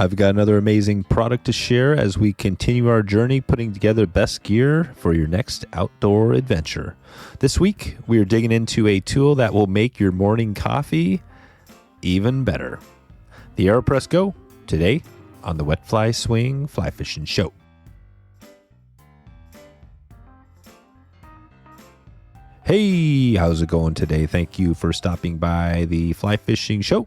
I've got another amazing product to share as we continue our journey putting together best gear for your next outdoor adventure. This week, we are digging into a tool that will make your morning coffee even better. The Aeropress Go, today on the Wet Fly Swing Fly Fishing Show. Hey, how's it going today? Thank you for stopping by the Fly Fishing Show.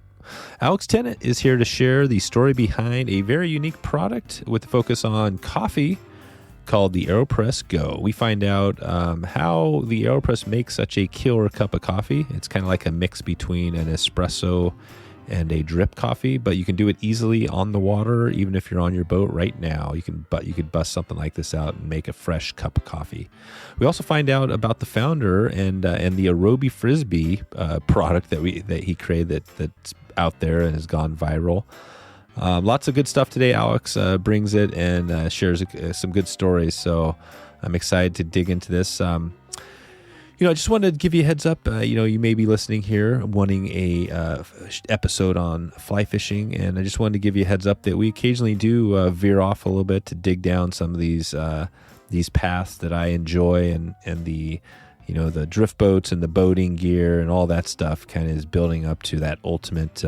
Alex Tennant is here to share the story behind a very unique product with a focus on coffee called the Aeropress Go. We find out how the Aeropress makes such a killer cup of coffee. It's kind of like a mix between an espresso and a drip coffee, but you can do it easily on the water, even if you're on your boat right now. You could bust something like this out and make a fresh cup of coffee. We also find out about the founder and the Aerobie Frisbee product that he created that's out there and has gone viral. Lots of good stuff today. Alex brings it and shares some good stories. So I'm excited to dig into this. I just wanted to give you a heads up. You may be listening here wanting a episode on fly fishing, and I just wanted to give you a heads up that we occasionally do veer off a little bit to dig down some of these paths that I enjoy, and the drift boats and the boating gear and all that stuff kind of is building up to that ultimate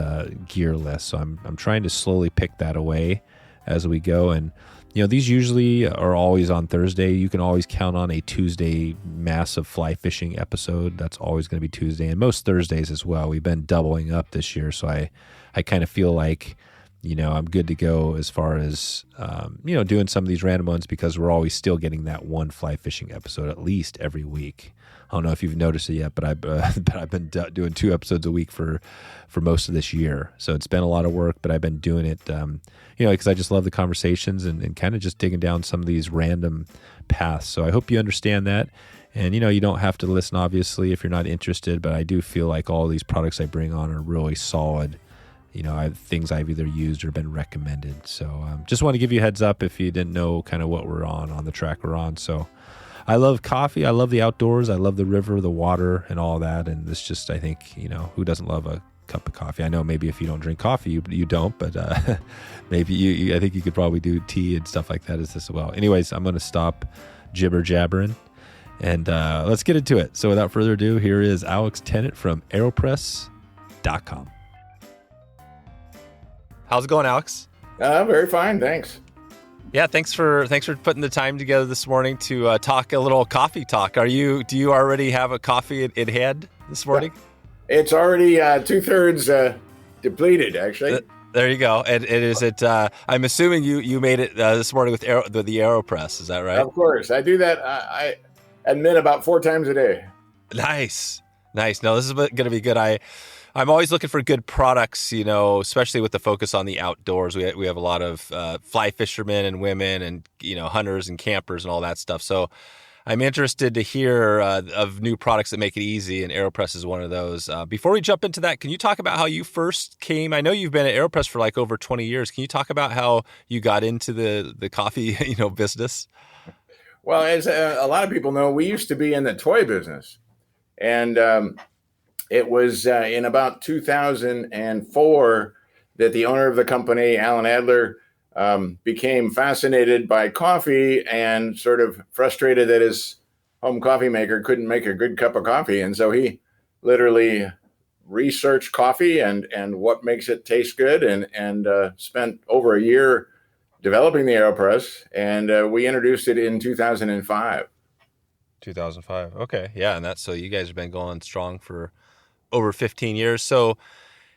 gear list. So I'm trying to slowly pick that away as we go. And these usually are always on Thursday. You can always count on a Tuesday massive fly fishing episode. That's always going to be Tuesday, and most Thursdays as well. We've been doubling up this year, so I kind of feel like I'm good to go as far as doing some of these random ones, because we're always still getting that one fly fishing episode at least every week. I don't know if you've noticed it yet, but I've been doing 2 episodes a week for most of this year. So it's been a lot of work, but I've been doing it, because I just love the conversations and kind of just digging down some of these random paths. So I hope you understand that. And, you don't have to listen, obviously, if you're not interested, but I do feel like all these products I bring on are really solid. Things I've either used or been recommended. So just want to give you a heads up if you didn't know kind of what we're on the track we're on. So I love coffee. I love the outdoors. I love the river, the water, and all that. And this just, I think, who doesn't love a cup of coffee? I know maybe if you don't drink coffee, you don't, but maybe I think you could probably do tea and stuff like that as well. Anyways, I'm going to stop jibber jabbering and let's get into it. So without further ado, here is Alex Tennant from Aeropress.com. How's it going, Alex? Very fine, thanks. Yeah, thanks for putting the time together this morning to talk a little coffee talk. Do you already have a coffee in hand this morning? It's already 2/3 depleted, actually. There you go. And is it? I'm assuming you made it this morning with the Aeropress. Is that right? Of course, I do that. I admit about 4 times a day. Nice. No, this is going to be good. I'm always looking for good products, especially with the focus on the outdoors. We have a lot of fly fishermen and women and, hunters and campers and all that stuff. So I'm interested to hear of new products that make it easy, and Aeropress is one of those. Before we jump into that, can you talk about how you first came? I know you've been at Aeropress for like over 20 years. Can you talk about how you got into the coffee, business? Well, as a lot of people know, we used to be in the toy business. And it was in about 2004 that the owner of the company, Alan Adler, became fascinated by coffee and sort of frustrated that his home coffee maker couldn't make a good cup of coffee. And so he literally researched coffee and what makes it taste good, and spent over a year developing the Aeropress, and we introduced it in 2005. 2005. Okay. Yeah. And so you guys have been going strong for over 15 years. So,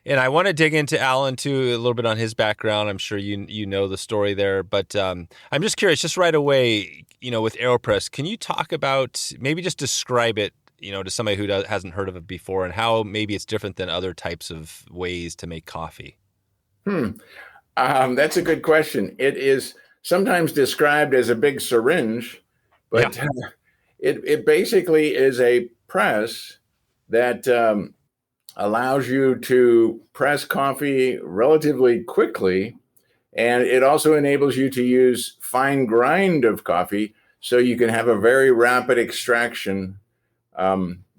and I want to dig into Alan too, a little bit on his background. I'm sure you know the story there, but I'm just curious, just right away, with Aeropress, can you talk about, maybe just describe it, to somebody who hasn't heard of it before, and how maybe it's different than other types of ways to make coffee? That's a good question. It is sometimes described as a big syringe, but yeah. It basically is a press that allows you to press coffee relatively quickly, and it also enables you to use fine grind of coffee so you can have a very rapid extraction,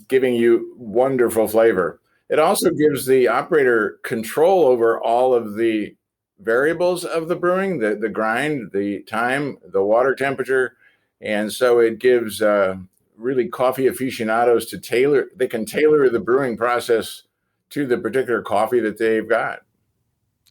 giving you wonderful flavor. It also gives the operator control over all of the variables of the brewing, the grind, the time, the water temperature. And so it gives really coffee aficionados they can tailor the brewing process to the particular coffee that they've got.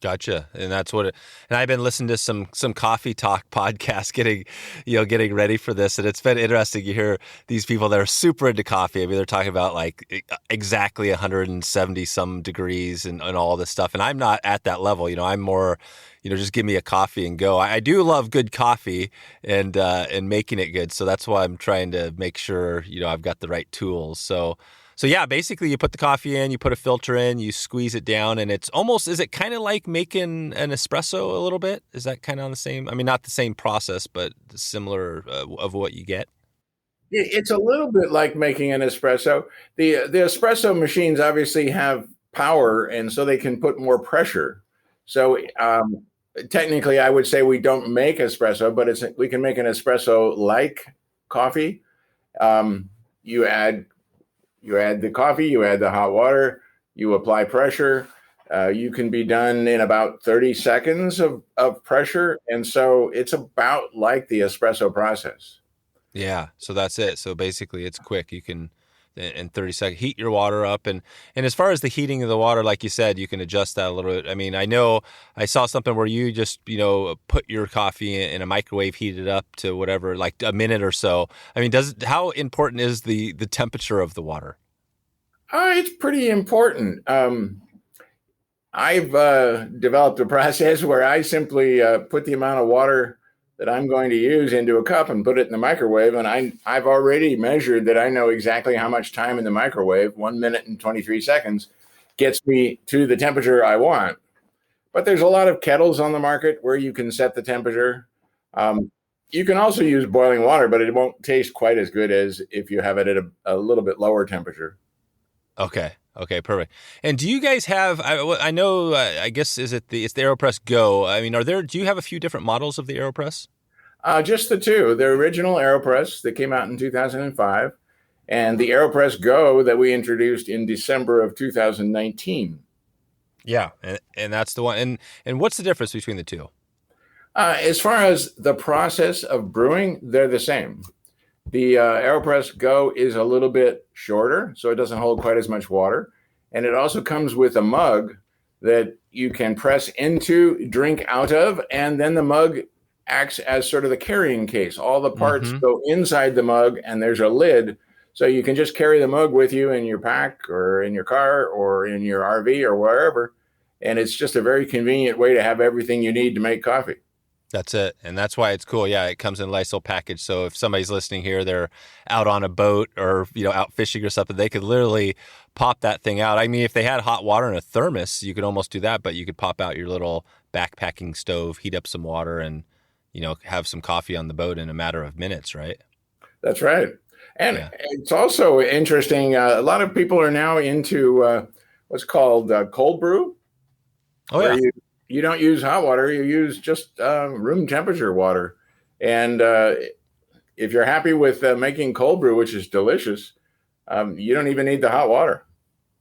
Gotcha. And that's what and I've been listening to some coffee talk podcasts getting ready for this. And it's been interesting. You hear these people that are super into coffee. I mean, they're talking about like exactly 170 some degrees and all this stuff. And I'm not at that level. I'm more, just give me a coffee and go. I do love good coffee and making it good. So that's why I'm trying to make sure, I've got the right tools. So yeah, basically you put the coffee in, you put a filter in, you squeeze it down, and is it kind of like making an espresso a little bit? Is that kind of on the same, I mean, not the same process, but similar of what you get? It's a little bit like making an espresso. The espresso machines obviously have power, and so they can put more pressure. So technically, I would say we don't make espresso, but we can make an espresso like coffee. You add the coffee, you add the hot water, you apply pressure. You can be done in about 30 seconds of pressure. And so it's about like the espresso process. Yeah, so that's it. So basically it's quick. You can, in 30 seconds, heat your water up. And as far as the heating of the water, like you said, you can adjust that a little bit. I mean, I know I saw something where you just, put your coffee in a microwave, heat it up to whatever, like a minute or so. I mean, how important is the temperature of the water? It's pretty important. I've developed a process where I simply put the amount of water that I'm going to use into a cup and put it in the microwave. And I've already measured that I know exactly how much time in the microwave, 1 minute and 23 seconds, gets me to the temperature I want. But there's a lot of kettles on the market where you can set the temperature. You can also use boiling water, but it won't taste quite as good as if you have it at a little bit lower temperature. Okay, perfect. And do you guys have? I know. I guess it's the Aeropress Go. I mean, do you have a few different models of the Aeropress? Just the two: the original Aeropress that came out in 2005, and the Aeropress Go that we introduced in December of 2019. Yeah, and that's the one. And what's the difference between the two? As far as the process of brewing, they're the same. The Aeropress Go is a little bit shorter, so it doesn't hold quite as much water. And it also comes with a mug that you can press into, drink out of, and then the mug acts as sort of the carrying case. All the parts go inside the mug, and there's a lid. So you can just carry the mug with you in your pack or in your car or in your RV or wherever. And it's just a very convenient way to have everything you need to make coffee. That's it. And that's why it's cool. Yeah, it comes in a nice little package. So if somebody's listening here, they're out on a boat or, out fishing or something, they could literally pop that thing out. I mean, if they had hot water in a thermos, you could almost do that, but you could pop out your little backpacking stove, heat up some water and, have some coffee on the boat in a matter of minutes, right? That's right. And It's also interesting. A lot of people are now into what's called cold brew. Oh, yeah. You don't use hot water, you use just room temperature water. And if you're happy with making cold brew, which is delicious, you don't even need the hot water.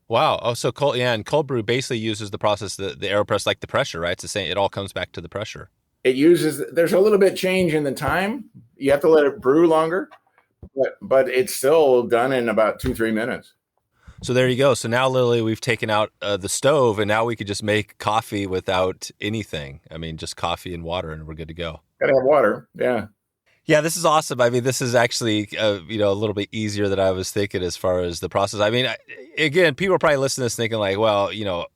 Wow. Oh, so and cold brew basically uses the process, the Aeropress, like the pressure, right? It's the same. It all comes back to the pressure. There's a little bit change in the time. You have to let it brew longer, but it's still done in about 2-3 minutes. So there you go. So now literally we've taken out the stove and now we could just make coffee without anything. I mean, just coffee and water and we're good to go. Gotta have water. Yeah. Yeah, this is awesome. I mean, this is actually, a little bit easier than I was thinking as far as the process. I mean, again, people are probably listening to this thinking like, well,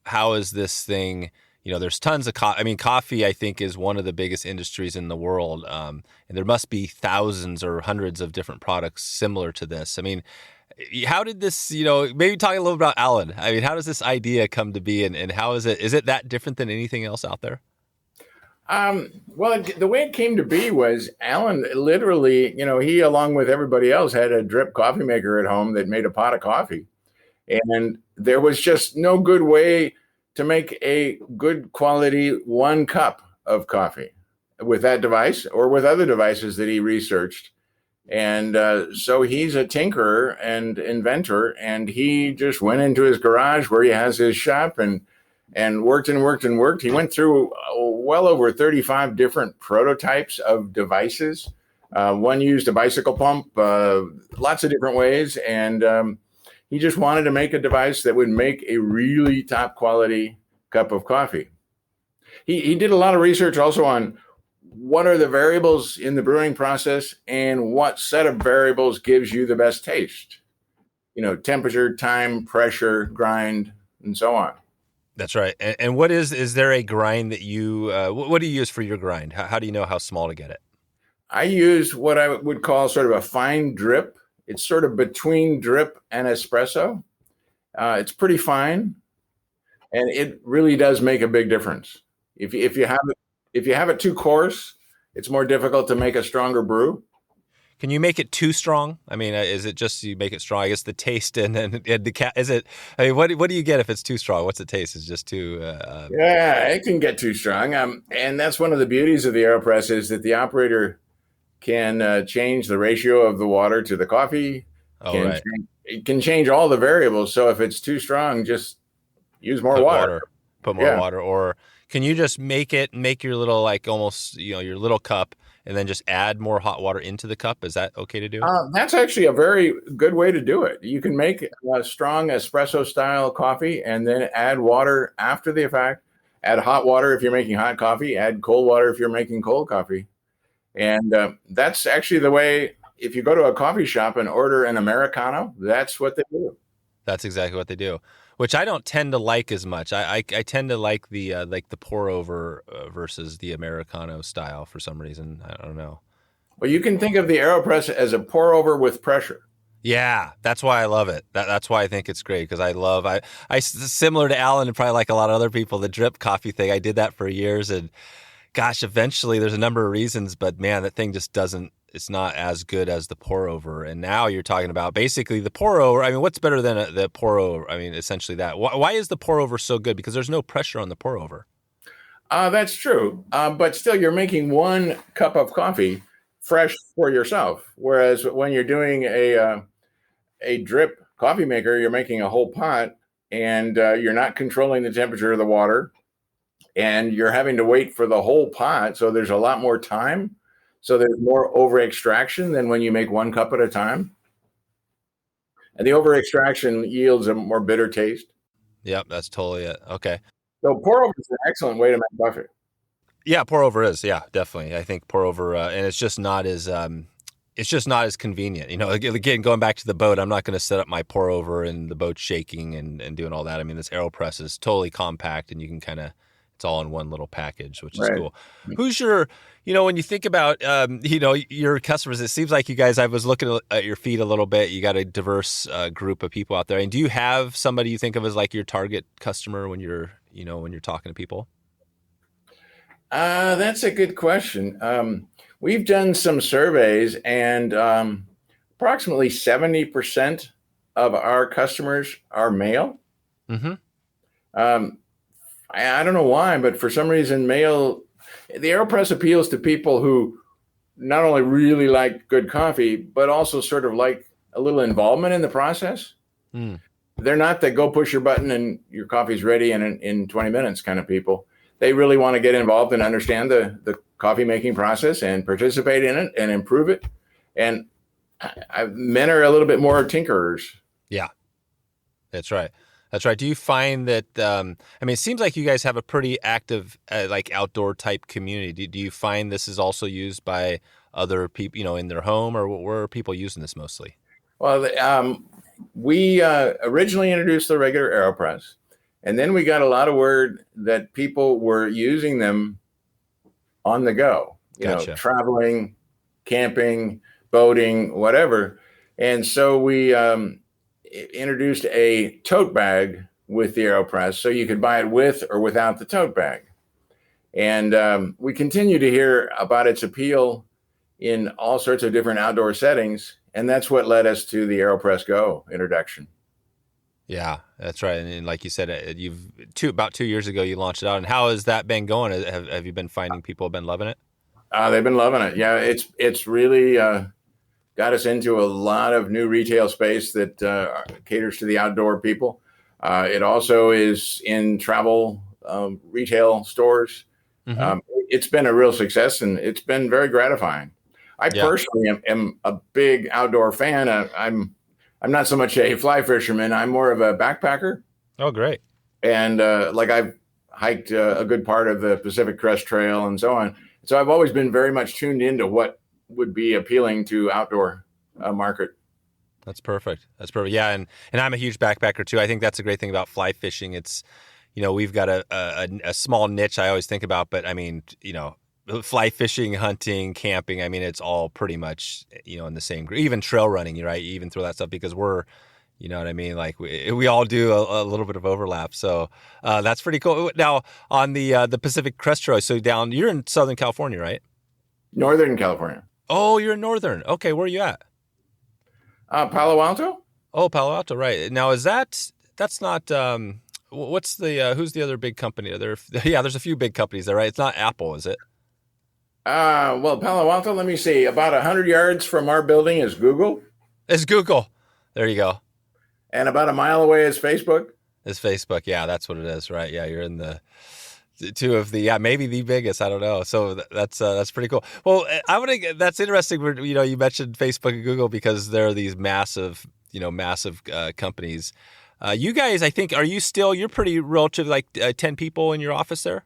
how is this thing, there's tons of coffee. I mean, coffee, I think, is one of the biggest industries in the world. And there must be thousands or hundreds of different products similar to this. I mean, how did this, maybe talk a little about Alan. I mean, how does this idea come to be and how is it that different than anything else out there? Well, the way it came to be was Alan literally, he, along with everybody else, had a drip coffee maker at home that made a pot of coffee. And there was just no good way to make a good quality 1 cup of coffee with that device or with other devices that he researched. And so he's a tinkerer and inventor, and he just went into his garage where he has his shop and and worked and worked and worked. He went through well over 35 different prototypes of devices. One used a bicycle pump, lots of different ways. And he just wanted to make a device that would make a really top quality cup of coffee. He did a lot of research also on what are the variables in the brewing process and what set of variables gives you the best taste. Temperature, time, pressure, grind, and so on. That's right. And what is there a grind that you, what do you use for your grind? How do you know how small to get it? I use what I would call sort of a fine drip. It's sort of between drip and espresso. It's pretty fine, and it really does make a big difference. If you have it too coarse, it's more difficult to make a stronger brew. Can you make it too strong? I mean, is it just you make it strong? I guess the taste and the cat is it? I mean, what do you get if it's too strong? What's the taste? Is just too? Yeah, it can get too strong. And that's one of the beauties of the Aeropress is that the operator can change the ratio of the water to the coffee. Right. It can change all the variables. So if it's too strong, just use more water. Put more water, or can you just make your little like almost your little cup? And then just add more hot water into the cup. Is that okay to do? That's actually a very good way to do it. You can make a strong espresso style coffee and then add water after the effect. Add hot water if you're making hot coffee. Add cold water if you're making cold coffee. And that's actually the way, if you go to a coffee shop and order an Americano, that's what they do. That's exactly what they do, which I don't tend to like as much. I tend to like the pour over versus the Americano style for some reason. I don't know. Well, you can think of the Aeropress as a pour over with pressure. Yeah, that's why I love it. That's why I think it's great, because I similar to Alan and probably like a lot of other people, the drip coffee thing. I did that for years, and gosh, eventually there's a number of reasons, but man, that thing just doesn't. It's not as good as the pour over. And now you're talking about basically the pour over. I mean, what's better than the pour over? I mean, essentially that. Why is the pour over so good? Because there's no pressure on the pour over. That's true. But still, you're making one cup of coffee fresh for yourself. Whereas when you're doing a drip coffee maker, you're making a whole pot, and you're not controlling the temperature of the water, and you're having to wait for the whole pot. So there's a lot more time. So there's more over extraction than when you make one cup at a time. And the over extraction yields a more bitter taste. Yep, that's totally it. Okay. So pour over is an excellent way to make coffee. Yeah, pour over is. Yeah, definitely. I think pour over, and it's just not as convenient. Again, going back to the boat, I'm not going to set up my pour over and the boat shaking and doing all that. I mean, this Aeropress is totally compact, and you can it's all in one little package, which is cool. Who's your, when you think about, your customers, it seems like you guys, I was looking at your feed a little bit. You got a diverse group of people out there. And do you have somebody you think of as like your target customer when you're talking to people? That's a good question. We've done some surveys, and approximately 70% of our customers are male. Mm-hmm. I don't know why, but for some reason, the Aeropress appeals to people who not only really like good coffee, but also sort of like a little involvement in the process. Mm. They're not the go push your button and your coffee's ready in 20 minutes kind of people. They really want to get involved and understand the coffee making process and participate in it and improve it. And men are a little bit more tinkerers. Yeah, that's right. That's right. Do you find that, it seems like you guys have a pretty active, like outdoor type community. Do you find this is also used by other people, in their home, or where are people using this mostly? Well, we originally introduced the regular Aeropress, and then we got a lot of word that people were using them on the go, Gotcha. Traveling, camping, boating, whatever. And so we introduced a tote bag with the Aeropress, so you could buy it with or without the tote bag. And we continue to hear about its appeal in all sorts of different outdoor settings, and that's what led us to the Aeropress Go introduction. Yeah, that's right. And like you said, about 2 years ago you launched it out. And how has that been going? Have you been finding people have been loving it? They've been loving it. Yeah, it's really got us into a lot of new retail space that caters to the outdoor people. It also is in travel retail stores. Mm-hmm. It's been a real success, and it's been very gratifying. I Yeah. personally am a big outdoor fan. I'm not so much a fly fisherman. I'm more of a backpacker, Oh, great. and like I've hiked a good part of the Pacific Crest Trail and so on. So I've always been very much tuned into what would be appealing to outdoor market. That's perfect. That's perfect. Yeah, and I'm a huge backpacker too. I think that's a great thing about fly fishing. It's, we've got a small niche I always think about, but I mean, fly fishing, hunting, camping. I mean, it's all pretty much in the same group. Even trail running, right? You even throw that stuff because we're, you know what I mean? Like we all do a little bit of overlap. So that's pretty cool. Now on the Pacific Crest Trail, so you're in Southern California, right? Northern California. Oh, you're in Northern. Okay, where are you at? Palo Alto? Oh, Palo Alto, right. Now, that's not, what's who's the other big company? Yeah, there's a few big companies there, right? It's not Apple, is it? Well, Palo Alto, let me see. About 100 yards from our building is Google. It's Google. There you go. And about a mile away is Facebook. It's Facebook. Yeah, that's what it is, right? Yeah, you're in the two of maybe the biggest. I don't know. So that's pretty cool. Well, that's interesting. You mentioned Facebook and Google because they're these massive companies. You guys, I think, you're pretty relative, like 10 people in your office there?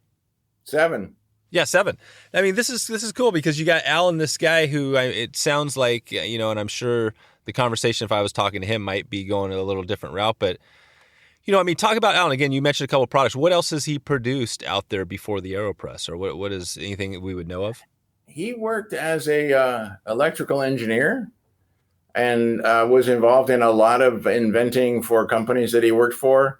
7. Yeah, 7. I mean, this is cool because you got Alan, this guy who it sounds like, and I'm sure the conversation, if I was talking to him, might be going a little different route, but talk about Alan again. You mentioned a couple of products. What else has he produced out there before the Aeropress, or what is anything that we would know of? He worked as a electrical engineer and was involved in a lot of inventing for companies that he worked for.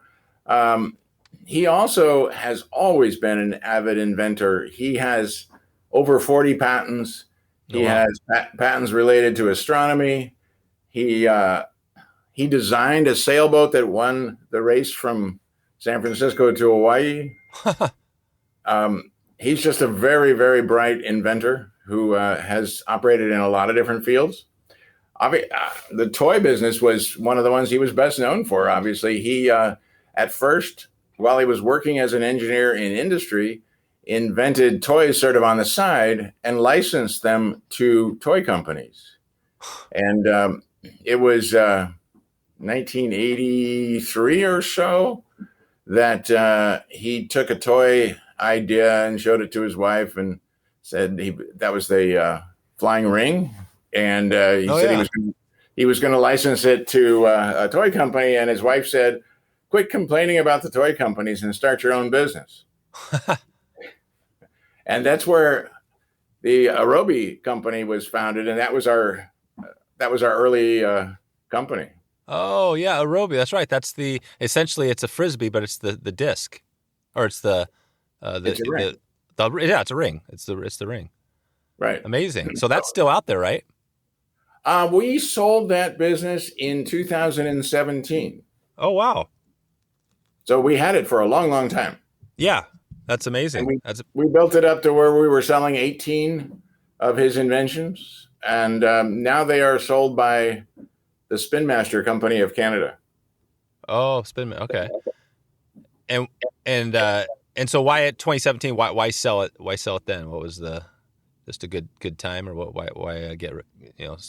He also has always been an avid inventor. He has over 40 patents. He has patents related to astronomy. He designed a sailboat that won the race from San Francisco to Hawaii. He's just a very, very bright inventor who has operated in a lot of different fields. The toy business was one of the ones he was best known for, obviously. He, at first, while he was working as an engineer in industry, invented toys sort of on the side and licensed them to toy companies. And it was 1983 or so that he took a toy idea and showed it to his wife and said that was the flying ring. And he said he was going to license it to a toy company. And his wife said, "Quit complaining about the toy companies and start your own business." And that's where the Aerobie company was founded. And that was our early company. Oh yeah, Aerobie. That's right. That's essentially it's a frisbee, but it's the disc, or it's the it's a ring. It's a ring. It's the ring. Right. Amazing. So that's still out there, right? We sold that business in 2017. Oh wow. So we had it for a long, long time. Yeah, that's amazing. We built it up to where we were selling 18 of his inventions, and now they are sold by the Spin Master Company of Canada. Oh, Spin. Okay. And so why at 2017? Why sell it? Why sell it then? What was just a good time, or what? Why get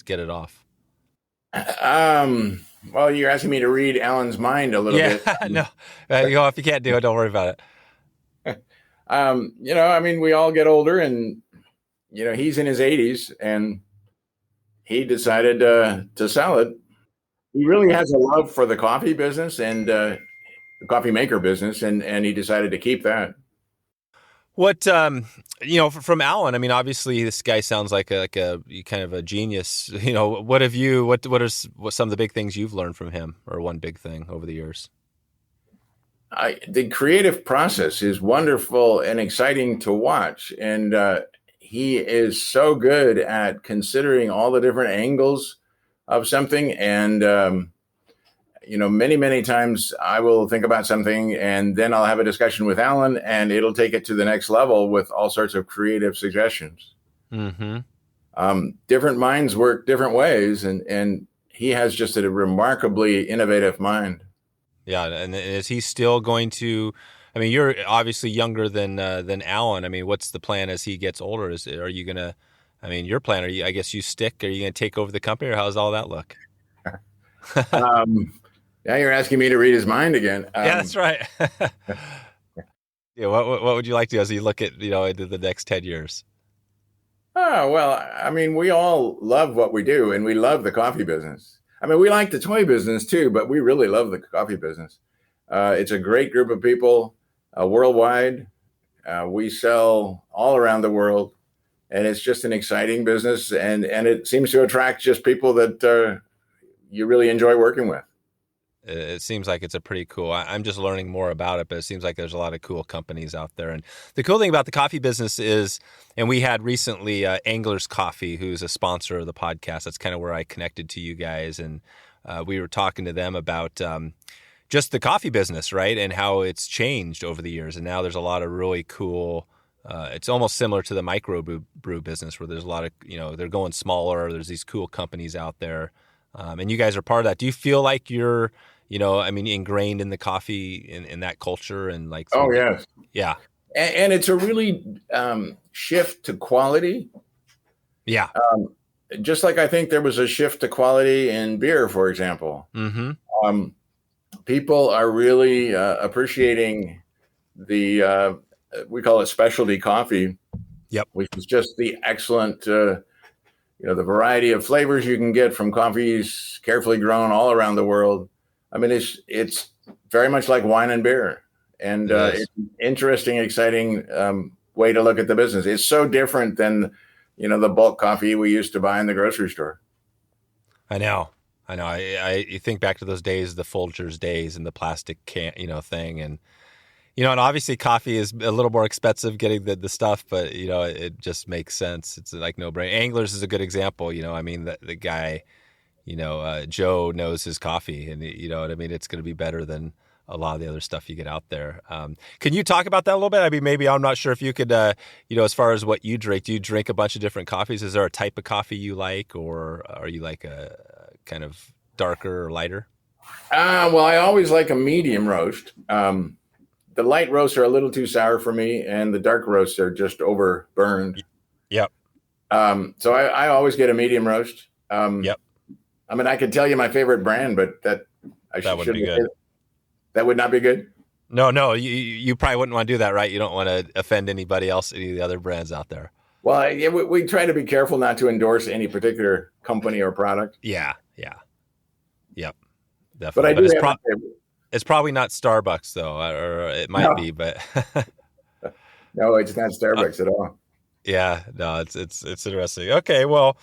it off? Well, you're asking me to read Alan's mind a little bit. No. If you can't do it, don't worry about it. We all get older, and he's in his 80s, and he decided to sell it. He really has a love for the coffee business and the coffee maker business, and he decided to keep that. What from Alan? I mean, obviously, this guy sounds like a kind of a genius. What are some of the big things you've learned from him, or one big thing over the years? The creative process is wonderful and exciting to watch, and he is so good at considering all the different angles of something. And many, many times I will think about something and then I'll have a discussion with Alan and it'll take it to the next level with all sorts of creative suggestions. Mm-hmm. Different minds work different ways, and he has just a remarkably innovative mind. Yeah, and is he still going to? I mean, you're obviously younger than Alan. I mean, what's the plan as he gets older? Are you gonna? I mean, your plan? Are you? I guess you stick. Are you gonna take over the company, or how's all that look? Um, now you're asking me to read his mind again. Yeah, that's right. Yeah, what would you like to do as you look at into the next 10 years? Oh, well, I mean, we all love what we do, and we love the coffee business. I mean, we like the toy business too, but we really love the coffee business. It's a great group of people worldwide. We sell all around the world, and it's just an exciting business, and it seems to attract just people that you really enjoy working with. It seems like it's a pretty cool. I'm just learning more about it, but it seems like there's a lot of cool companies out there. And the cool thing about the coffee business is, and we had recently Angler's Coffee, who's a sponsor of the podcast. That's kind of where I connected to you guys, and we were talking to them about just the coffee business, right, and how it's changed over the years. And now there's a lot of really cool. It's almost similar to the micro brew business, where there's a lot of they're going smaller. There's these cool companies out there, and you guys are part of that. Do you feel like you're I mean, ingrained in the coffee in that culture and like? Oh, yes. Yeah. And it's a really shift to quality. Yeah. Just like I think there was a shift to quality in beer, for example. Mm-hmm. People are really appreciating the, we call it specialty coffee. Yep. Which is just the excellent, the variety of flavors you can get from coffees carefully grown all around the world. I mean, it's very much like wine and beer, and it's an interesting, exciting way to look at the business. It's so different than, the bulk coffee we used to buy in the grocery store. I know. You think back to those days, the Folgers days, and the plastic can, thing, and and obviously coffee is a little more expensive getting the stuff, but it just makes sense. It's like no brainer. Anglers is a good example. I mean, the guy. Joe knows his coffee, and you know what I mean? It's going to be better than a lot of the other stuff you get out there. Can you talk about that a little bit? I mean, maybe I'm not sure if you could, as far as what you drink, do you drink a bunch of different coffees? Is there a type of coffee you like, or are you like a kind of darker or lighter? Well, I always like a medium roast. The light roasts are a little too sour for me, and the dark roasts are just over burned. Yep. So I always get a medium roast. Yep. I mean, I could tell you my favorite brand, but that would be good. That would not be good. No, you probably wouldn't want to do that, right? You don't want to offend anybody else, any of the other brands out there. Well, yeah, we try to be careful not to endorse any particular company or product. Yeah, yep, But definitely. It's probably not Starbucks though, or it might be, but no, it's not Starbucks at all. Yeah, no, it's interesting. Okay, well,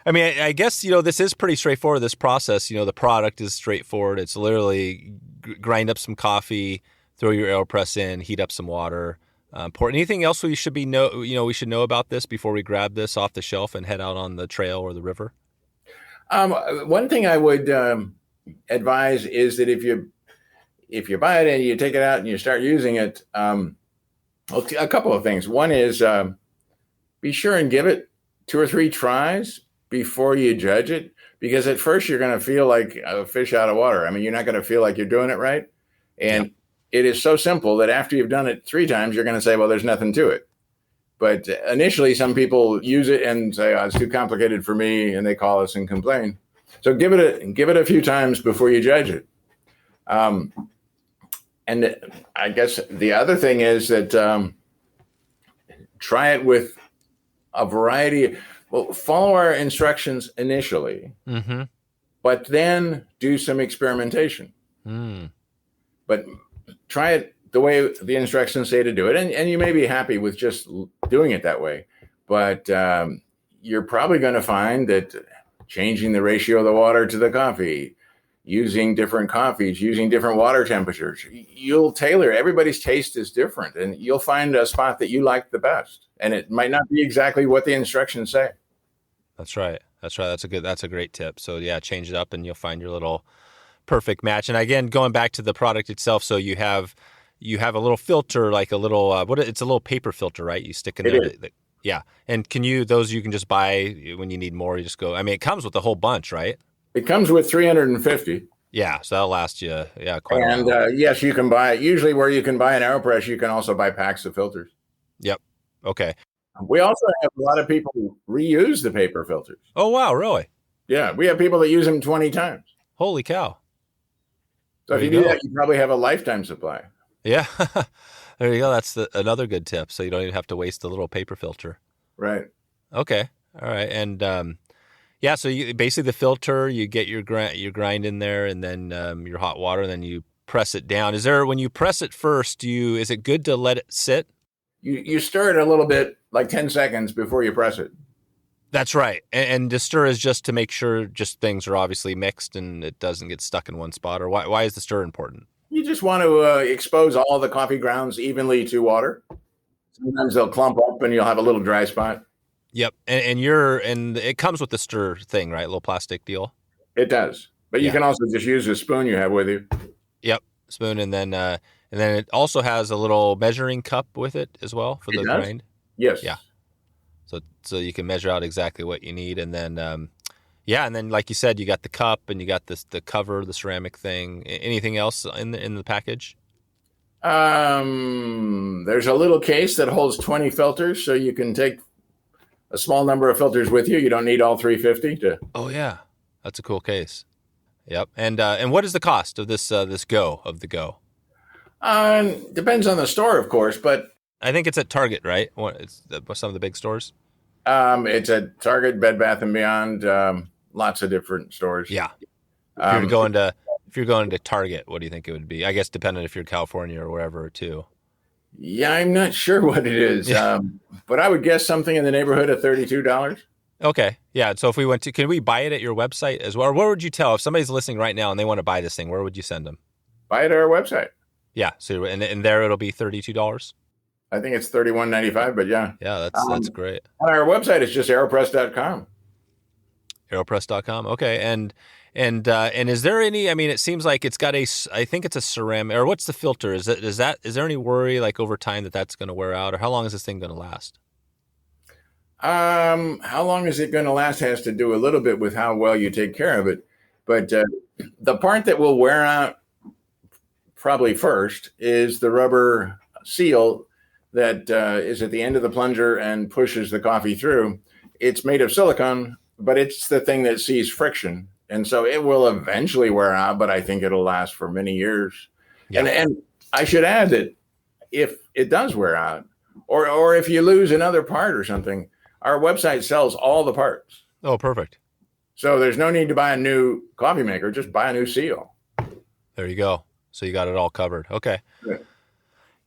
I mean, I guess this is pretty straightforward. This process, the product is straightforward. It's literally grind up some coffee, throw your Aeropress in, heat up some water. Pour. Anything else we should we should know about this before we grab this off the shelf and head out on the trail or the river? One thing I would advise is that if you buy it and you take it out and you start using it, a couple of things. One is be sure and give it 2 or 3 tries before you judge it, because at first you're going to feel like a fish out of water. I mean, you're not going to feel like you're doing it right. And it is so simple that after you've done it 3 times, you're going to say, well, there's nothing to it. But initially, some people use it and say, oh, it's too complicated for me, and they call us and complain. So give it a few times before you judge it. And I guess the other thing is that try it with a variety. Well, follow our instructions initially, but then do some experimentation. But try it the way the instructions say to do it. And you may be happy with just doing it that way. But you're probably going to find that changing the ratio of the water to the coffee, using different coffees, using different water temperatures, you'll tailor. Everybody's taste is different, and you'll find a spot that you like the best. And it might not be exactly what the instructions say. That's right. That's a great tip. So yeah, change it up and you'll find your little perfect match. And again, going back to the product itself, so you have a little filter, like a little it's a little paper filter, right? You stick in there. Yeah. And those you can just buy when you need more. You just go. I mean, it comes with a whole bunch, right? It comes with 350. Yeah, so that'll last you, quite a And while. yes, you can buy, usually where you can buy an Aeropress, you can also buy packs of filters. Yep. Okay. We also have a lot of people who reuse the paper filters. Oh, wow, really? Yeah, we have people that use them 20 times. Holy cow. So There if you you do go. that, you probably have a lifetime supply. Yeah. There you go. That's another good tip. So you don't even have to waste the little paper filter. Right. Okay. All right. And yeah, so you basically the filter, you get your grind in there, and then your hot water, and then you press it down. Is there, when you press it first, is it good to let it sit? You stir it a little bit, like 10 seconds before you press it. That's right. And the stir is just to make sure just things are obviously mixed and it doesn't get stuck in one spot. Or why is the stir important? You just want to expose all the coffee grounds evenly to water. Sometimes they'll clump up and you'll have a little dry spot. Yep. And it comes with the stir thing, right? A little plastic deal. It does. But you Yeah. can also just use a spoon you have with you. Yep. Spoon. And then it also has a little measuring cup with it as well for It the does? grind. Yes. Yeah. So you can measure out exactly what you need. And then, and then like you said, you got the cup and you got the cover, the ceramic thing. Anything else in the package? There's a little case that holds 20 filters, so you can take a small number of filters with you. You don't need all 350 to. Oh yeah, that's a cool case. Yep. And what is the cost of this Go of the Go? Depends on the store, of course, but I think it's at Target, right? It's some of the big stores. it's at Target, Bed Bath and Beyond, lots of different stores. Yeah. If you're going to Target, what do you think it would be? I guess depending if you're California or wherever too. Yeah, I'm not sure what it is, Yeah. but I would guess something in the neighborhood of $32. Okay. Yeah. So if we went to, can we buy it at your website as well? Or what would you tell if somebody's listening right now and they want to buy this thing? Where would you send them? Buy it at our website. Yeah. So and there it'll be $32. I think it's $31.95, but yeah. Yeah, that's great. On our website, it's just aeropress.com. Aeropress.com. Okay. And is there any, I mean, it seems like it's got I think it's a ceramic, or what's the filter? Is there any worry like over time that's going to wear out, or how long is this thing going to last? How long is it going to last has to do a little bit with how well you take care of it. But the part that will wear out probably first is the rubber seal that is at the end of the plunger and pushes the coffee through. It's made of silicone, but it's the thing that sees friction. And so it will eventually wear out, but I think it'll last for many years. Yeah. And I should add that if it does wear out, or if you lose another part or something, our website sells all the parts. Oh, perfect. So there's no need to buy a new coffee maker, just buy a new seal. There you go. So you got it all covered. Okay. Yeah.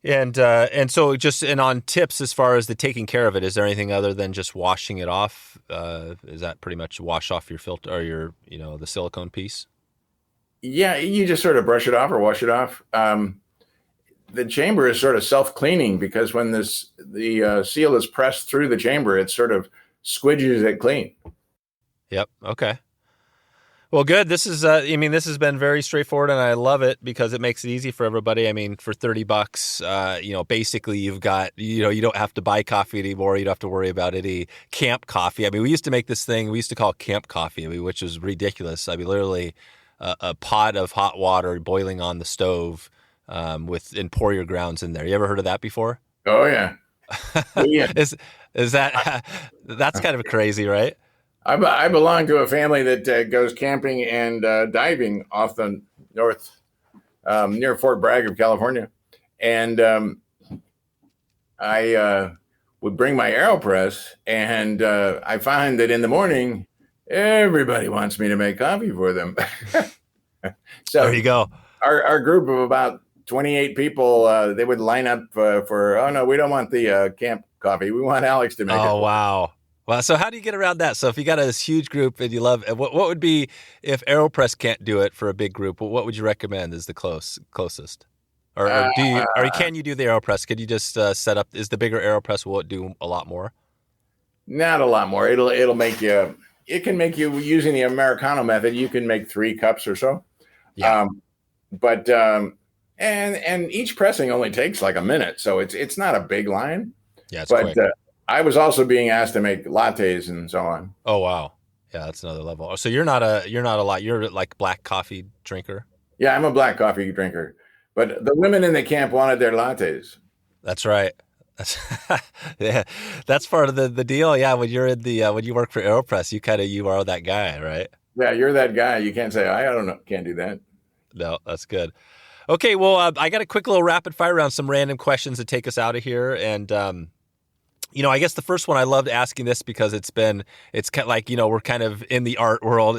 And so on tips as far as the taking care of it, is there anything other than just washing it off? Is that pretty much wash off your filter or your, the silicone piece? Yeah, you just sort of brush it off or wash it off. The chamber is sort of self-cleaning because when the seal is pressed through the chamber, it sort of squidges it clean. Yep. Okay. Well, good. This is, this has been very straightforward, and I love it because it makes it easy for everybody. I mean, for $30, basically you've got, you don't have to buy coffee anymore. You don't have to worry about any camp coffee. I mean, we used to make this thing, we used to call it camp coffee, which was ridiculous. I mean, literally a pot of hot water boiling on the stove and pour your grounds in there. You ever heard of that before? Oh, yeah. Yeah. Is that, that's kind of crazy, right? I belong to a family that goes camping and diving off the north, near Fort Bragg of California. And I would bring my Aeropress, and I find that in the morning, everybody wants me to make coffee for them. So there you go. Our group of about 28 people, they would line up for, oh, no, we don't want the camp coffee. We want Alex to make it. Oh, wow. Well, so how do you get around that? So if you got this huge group and you love it, what would be, if Aeropress can't do it for a big group, what would you recommend is the closest? Or can you do the Aeropress? Could you just set up, is the bigger Aeropress, will it do a lot more? Not a lot more. It'll make you, it can make you, using the Americano method, you can make 3 cups or so. Yeah. And each pressing only takes like a minute. So it's not a big line. Yeah, it's quick. I was also being asked to make lattes and so on. Oh, wow. Yeah, that's another level. So you're not a lot. You're like black coffee drinker. Yeah, I'm a black coffee drinker, but the women in the camp wanted their lattes. That's right. That's yeah, that's part of the deal. Yeah, when you're in the when you work for Aeropress, you are that guy, right? Yeah, you're that guy. You can't say I don't know, can't do that. No, that's good. Okay, well, I got a quick little rapid fire round, some random questions to take us out of here, and I guess the first one I loved asking this because it's kind of like we're kind of in the art world,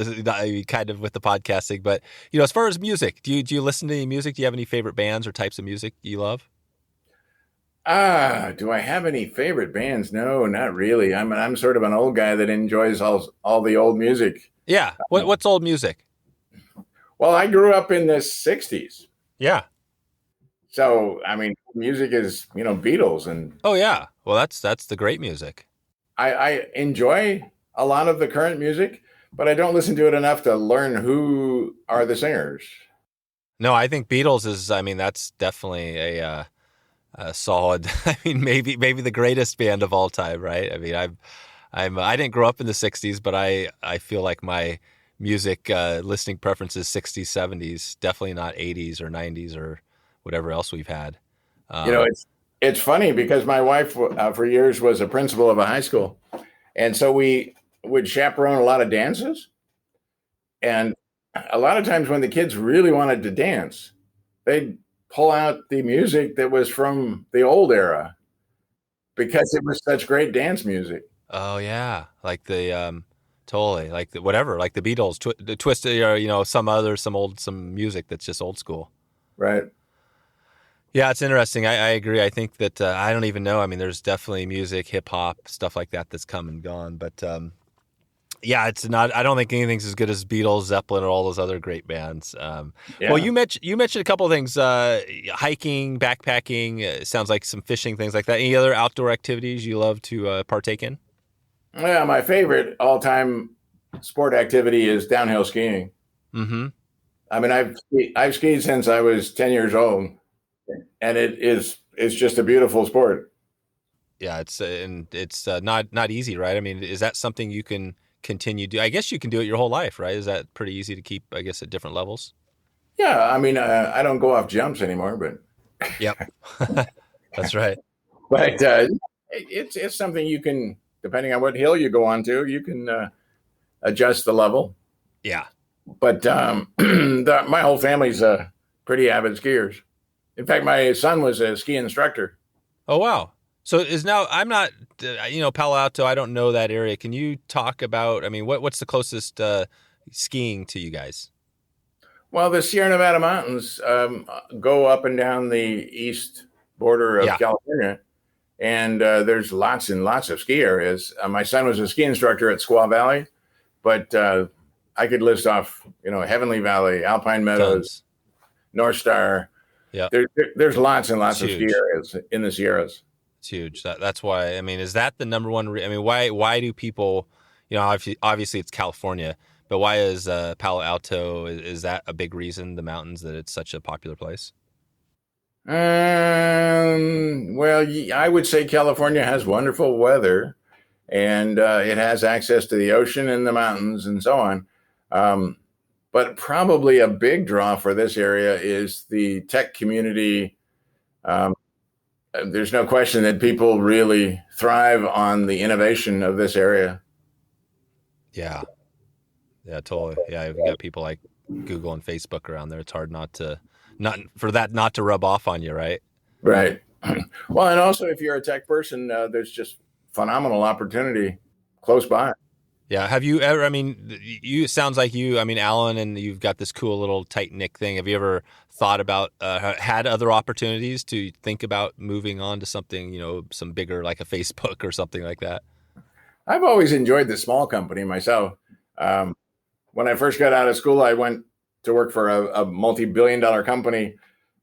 kind of with the podcasting, but as far as music, do you listen to any music? Do you have any favorite bands or types of music you love? Do I have any favorite bands? No, not really. I'm sort of an old guy that enjoys all the old music. Yeah, what's old music? Well, I grew up in the '60s. Yeah. So, I mean, music is, Beatles. And Oh yeah. Well, that's the great music. I enjoy a lot of the current music, but I don't listen to it enough to learn who are the singers. No, I think Beatles is. I mean, that's definitely a solid. I mean, maybe the greatest band of all time, right? I mean, I didn't grow up in the '60s, but I feel like my music listening preferences '60s, '70s, definitely not '80s or '90s or whatever else we've had. You know, Um, it's funny because my wife for years was a principal of a high school, and so we would chaperone a lot of dances. And a lot of times when the kids really wanted to dance, they'd pull out the music that was from the old era because it was such great dance music. oh yeah, like the totally like whatever, like the Beatles, the Twisted, or some music that's just old school. Right. Yeah, it's interesting. I agree. I think that I don't even know. I mean, there's definitely music, hip hop, stuff like that that's come and gone. But yeah, it's not. I don't think anything's as good as Beatles, Zeppelin, or all those other great bands. Well, Yeah. you mentioned a couple of things: hiking, backpacking. Sounds like some fishing, things like that. Any other outdoor activities you love to partake in? Yeah, my favorite all-time sport activity is downhill skiing. Mm-hmm. I mean, I've skied since I was 10 years old, and it's just a beautiful sport. Yeah, it's not easy, right? I mean, is that something you can continue do? I guess you can do it your whole life, right? Is that pretty easy to keep? I guess at different levels. Yeah, I mean, I don't go off jumps anymore, but Yep. That's right. but it's something you can, depending on what hill you go onto, you can adjust the level. Yeah. But my whole family's pretty avid skiers. In fact, my son was a ski instructor. Oh wow. So is now I'm not Palo Alto. I don't know that area. Can you talk about? I mean, what's the closest skiing to you guys? Well, the Sierra Nevada mountains go up and down the east border of Yeah. California, and there's lots and lots of ski areas. My son was a ski instructor at Squaw Valley, but I could list off, Heavenly Valley, Alpine Meadows, Tons. North Star. Yeah. There's lots and lots It's of ski huge. areas in the Sierras. It's huge. That's why. I mean, is that the number one? I mean, why do people? Obviously it's California, but why is Palo Alto? Is that a big reason? The mountains that it's such a popular place. Well, I would say California has wonderful weather, and it has access to the ocean and the mountains and so on. Um, but probably a big draw for this area is the tech community. Um, there's no question that people really thrive on the innovation of this area. Yeah. Yeah. Totally. Yeah. You've got people like Google and Facebook around there. It's hard not to rub off on you, right? Right. Well, and also if you're a tech person, there's just phenomenal opportunity close by. Yeah. Have you ever, I mean, you, it sounds like I mean, Alan, and you've got this cool little tight knit thing. Have you ever thought about, had other opportunities to think about moving on to something, some bigger, like a Facebook or something like that? I've always enjoyed the small company myself. Um, when I first got out of school, I went to work for a multi-billion-dollar company,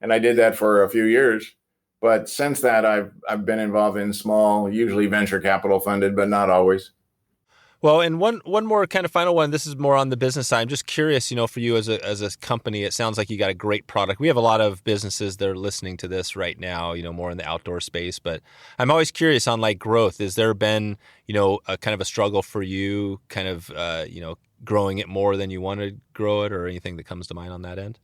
and I did that for a few years. But since that, I've been involved in small, usually venture capital funded, but not always. Well, and one more kind of final one. This is more on the business side. I'm just curious, for you as a company, it sounds like you got a great product. We have a lot of businesses that are listening to this right now, more in the outdoor space. But I'm always curious on like growth. Has there been, a kind of a struggle for you, kind of, growing it more than you want to grow it, or anything that comes to mind on that end?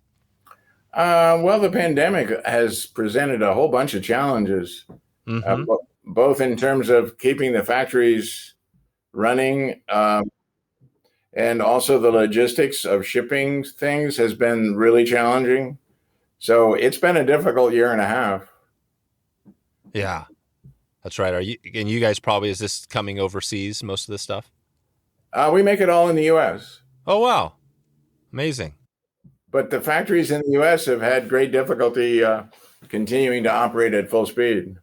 Well, the pandemic has presented a whole bunch of challenges, Mm-hmm. both in terms of keeping the factories running, and also the logistics of shipping things has been really challenging. So it's been a difficult year and a half. Yeah, that's right. You guys probably, is this coming overseas, most of this stuff? We make it all in the U.S., Oh, wow. Amazing. but the factories in the U.S. have had great difficulty continuing to operate at full speed.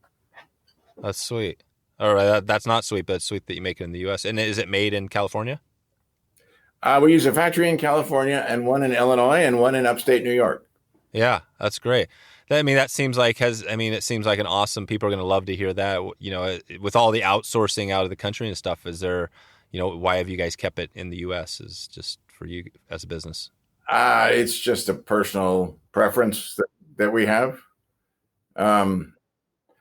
That's sweet. All right, that's not sweet, but it's sweet that you make it in the U.S. And is it made in California? We use a factory in California and one in Illinois and one in upstate New York. Yeah, that's great. That seems like it seems like an awesome. People are going to love to hear that. With all the outsourcing out of the country and stuff, is there, why have you guys kept it in the U.S.? Is just for you as a business? It's just a personal preference that we have.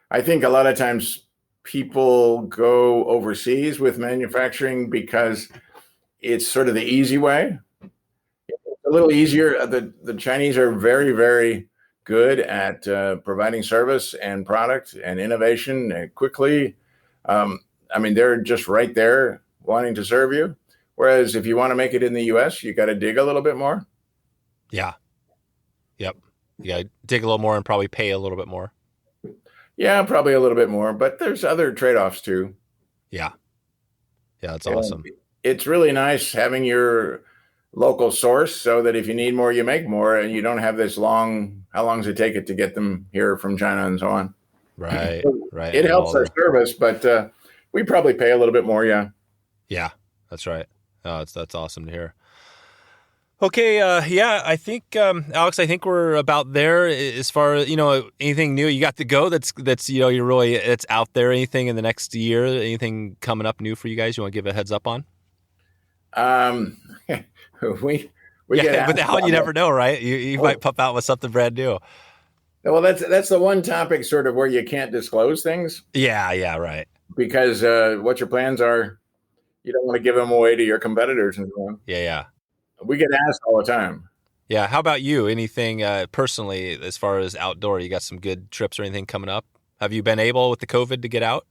I think a lot of times people go overseas with manufacturing because it's sort of the easy way. It's a little easier. The Chinese are very, very good at providing service and product and innovation and quickly. They're just right there wanting to serve you. Whereas if you want to make it in the U.S., you got to dig a little bit more. Yeah. Yep. You got to dig a little more and probably pay a little bit more. Yeah, probably a little bit more, but there's other trade-offs too. Yeah. Yeah, that's awesome. It's really nice having your local source so that if you need more, you make more, and you don't have this how long does it take it to get them here from China and so on. Right, right. It helps our service, but we probably pay a little bit more, yeah. Yeah, that's right. Oh, that's awesome to hear. Okay, yeah, I think Alex, I think we're about there as far as anything new. You got the Go that's you're really it's out there. Anything in the next year? Anything coming up new for you guys? You want to give a heads up on? We get with Alan, you never know, right? You might pop out with something brand new. Well, that's the one topic sort of where you can't disclose things. Yeah, right. Because what your plans are, you don't want to give them away to your competitors and so on. Yeah. We get asked all the time. Yeah. How about you? Anything personally as far as outdoor? You got some good trips or anything coming up? Have you been able with the COVID to get out?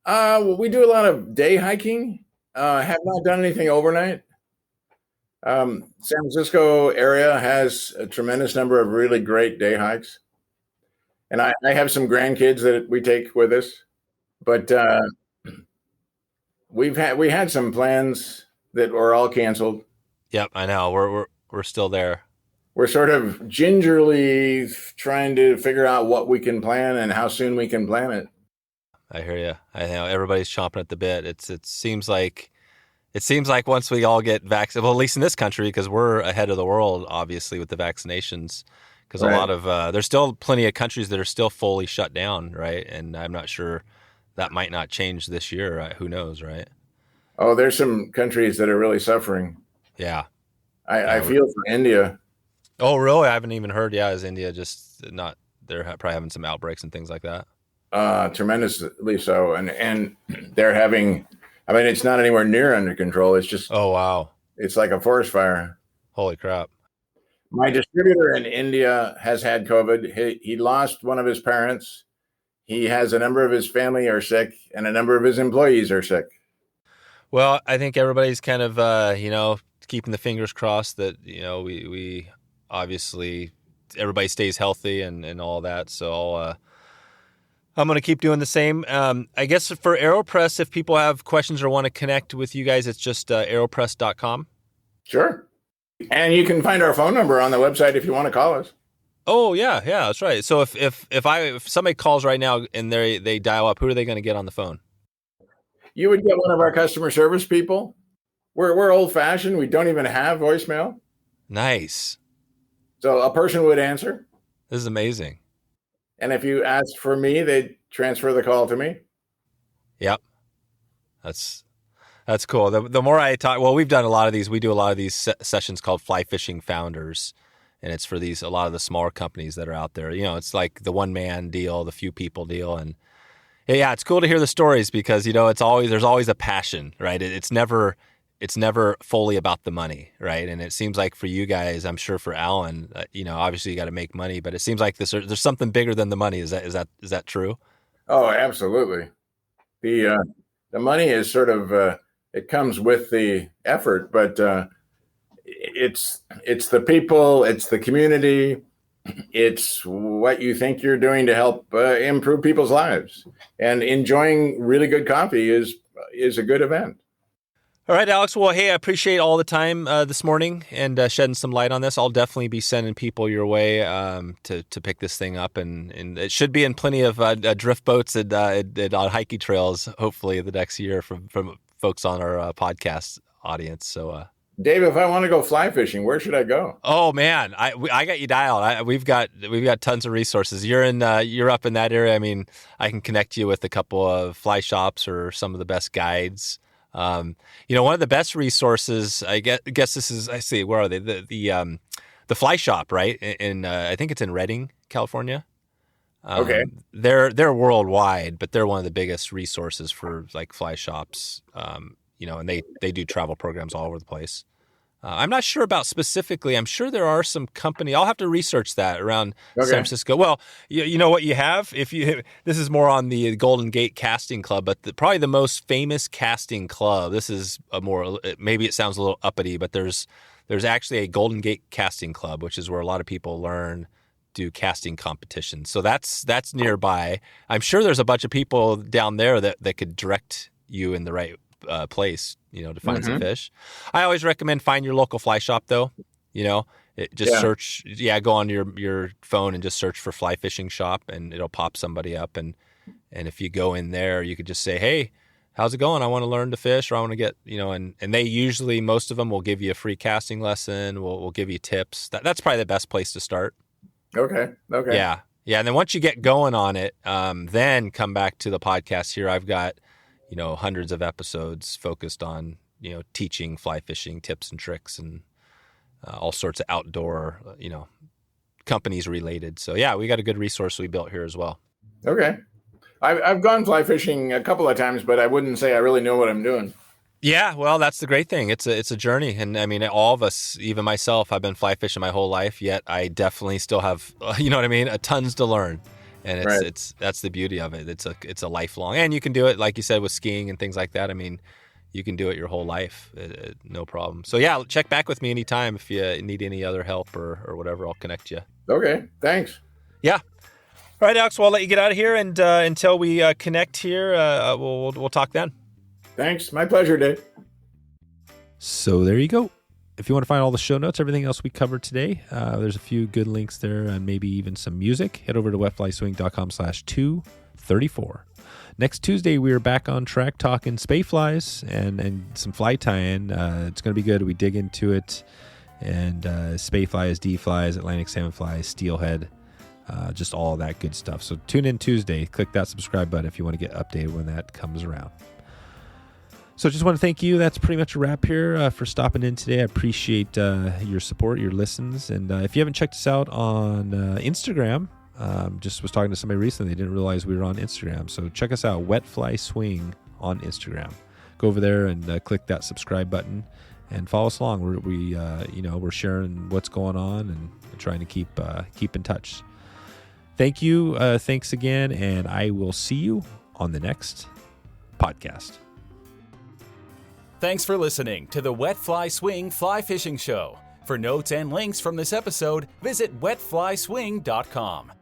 Well, we do a lot of day hiking. Have not done anything overnight. San Francisco area has a tremendous number of really great day hikes. And I have some grandkids that we take with us. But we had some plans that were all canceled. Yep, I know. We're still there. We're sort of gingerly trying to figure out what we can plan and how soon we can plan it. I hear you. I know everybody's chomping at the bit. It seems like once we all get vaccinated, well, at least in this country, because we're ahead of the world, obviously, with the vaccinations. Because a lot of there's still plenty of countries that are still fully shut down, right? And I'm not sure that might not change this year. Right? Who knows, right? Oh, there's some countries that are really suffering. Yeah. I feel for India. Oh, really? I haven't even heard. Yeah, is India just not? They're probably having some outbreaks and things like that. Tremendously so, and they're having. I mean, it's not anywhere near under control. It's just. Oh wow! It's like a forest fire. Holy crap! My distributor in India has had COVID. He lost one of his parents. He has a number of his family are sick, and a number of his employees are sick. Well, I think everybody's kind of keeping the fingers crossed that we obviously everybody stays healthy and all that. So I'm going to keep doing the same. I guess for Aeropress, if people have questions or want to connect with you guys, it's just aeropress.com. Sure. And you can find our phone number on the website if you want to call us. Oh, yeah, that's right. So if somebody calls right now and they dial up, who are they going to get on the phone? You would get one of our customer service people. We're old-fashioned. We don't even have voicemail. Nice. So a person would answer. This is amazing. And if you asked for me, they'd transfer the call to me. Yep. That's That's cool. The more I talk, well, we've done a lot of these. We do a lot of these sessions called Fly Fishing Founders, and it's for a lot of the smaller companies that are out there. It's like the one man deal, the few people deal, and yeah, it's cool to hear the stories because there's always a passion, right? It's never fully about the money, right? And it seems like for you guys, I'm sure for Alan, obviously you got to make money, but it seems like there's something bigger than the money. Is that true? Oh, absolutely. The money is sort of it comes with the effort, but it's the people, it's the community, it's what you think you're doing to help improve people's lives. And enjoying really good coffee is a good event. All right, Alex. Well, hey, I appreciate all the time this morning and shedding some light on this. I'll definitely be sending people your way to pick this thing up, and it should be in plenty of drift boats and on hiking trails, hopefully the next year from folks on our podcast audience. So, Dave, if I want to go fly fishing, where should I go? Oh man, I got you dialed. We've got tons of resources. You're up in that area. I mean, I can connect you with a couple of fly shops or some of the best guides. One of the best resources, I guess this is, I see, where are they? The fly shop, right? I think it's in Redding, California. Okay. They're worldwide, but they're one of the biggest resources for like fly shops. And they do travel programs all over the place. I'm not sure about specifically. I'm sure there are some company. I'll have to research that around San Francisco. Well, you know what you have. This is more on the Golden Gate Casting Club, but probably the most famous casting club. This is maybe it sounds a little uppity, but there's actually a Golden Gate Casting Club, which is where a lot of people do casting competitions. So that's nearby. I'm sure there's a bunch of people down there that could direct you in the right place, to find some fish. I always recommend find your local fly shop though. Search, go on your phone and just search for fly fishing shop and it'll pop somebody up. And if you go in there, you could just say, hey, how's it going? I want to learn to fish, or I want to get, and they usually, most of them will give you a free casting lesson. We'll give you tips. That's probably the best place to start. Okay. Yeah. And then once you get going on it, then come back to the podcast here. I've got, hundreds of episodes focused on, teaching fly fishing tips and tricks and all sorts of outdoor, companies related. So yeah, we got a good resource we built here as well. Okay. I've gone fly fishing a couple of times, but I wouldn't say I really know what I'm doing. Yeah, well, that's the great thing. It's a journey. And I mean, all of us, even myself, I've been fly fishing my whole life, yet I definitely still have, a tons to learn. And that's the beauty of it. It's a lifelong, and you can do it, like you said, with skiing and things like that. I mean, you can do it your whole life, no problem. So yeah, check back with me anytime if you need any other help or whatever. I'll connect you. Okay, thanks. Yeah. All right, Alex. Well, I'll let you get out of here, and until we connect here, we'll talk then. Thanks. My pleasure, Dave. So there you go. If you want to find all the show notes, everything else we covered today, there's a few good links there and maybe even some music. Head over to wetflyswing.com/234. Next Tuesday, we are back on track talking spay flies and some fly tie-in. It's going to be good. We dig into it. And spay flies, D flies, Atlantic salmon flies, steelhead, just all that good stuff. So tune in Tuesday. Click that subscribe button if you want to get updated when that comes around. So just want to thank you. That's pretty much a wrap here for stopping in today. I appreciate your support, your listens. And if you haven't checked us out on Instagram, just was talking to somebody recently. They didn't realize we were on Instagram. So check us out, Wet Fly Swing on Instagram. Go over there and click that subscribe button and follow us along. We're sharing what's going on and trying to keep in touch. Thank you. Thanks again. And I will see you on the next podcast. Thanks for listening to the Wet Fly Swing Fly Fishing Show. For notes and links from this episode, visit wetflyswing.com.